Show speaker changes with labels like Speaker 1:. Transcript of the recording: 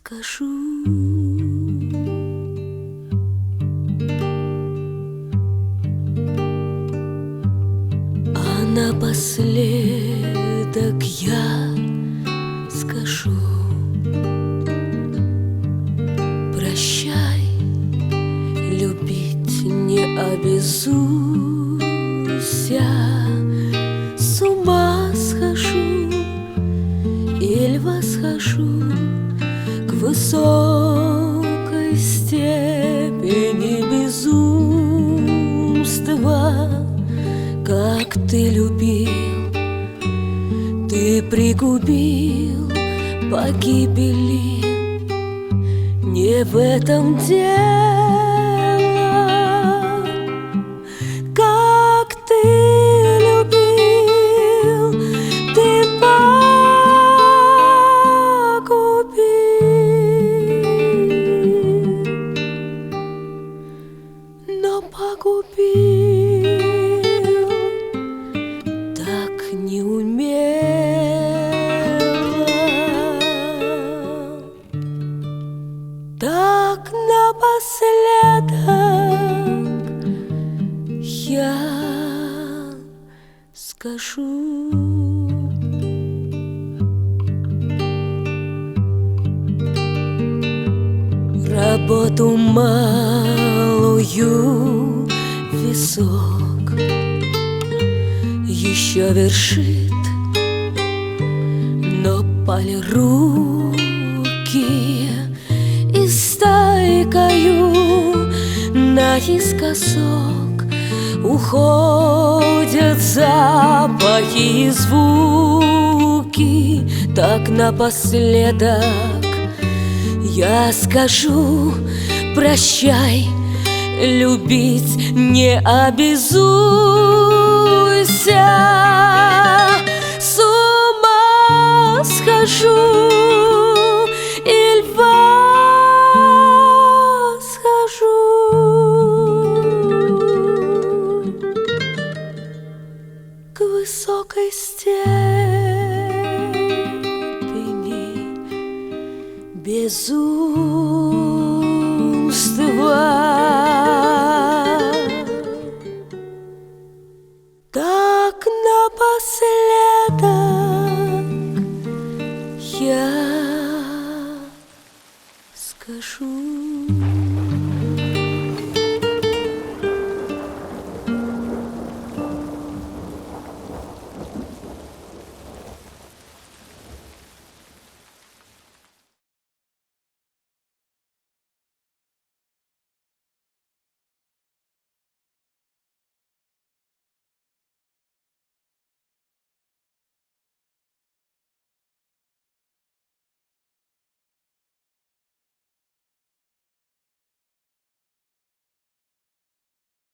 Speaker 1: скажу. А напоследок я скажу: прощай, любить не обязуйся. С ума схожу или восхожу к высокой степени безумства. Как ты любил, ты пригубил погибели. Не в этом дело. Как ты любил, ты погубил, но погубил так неумело. Так напоследок я скажу: работу малую висок еще вершит, но полируки и стайкою наискосок уходят запахи и звуки. Так напоследок я скажу: прощай, любить не обязуйся. С ума схожу или восхожу к высокой степени безумства. Так напоследок я скажу.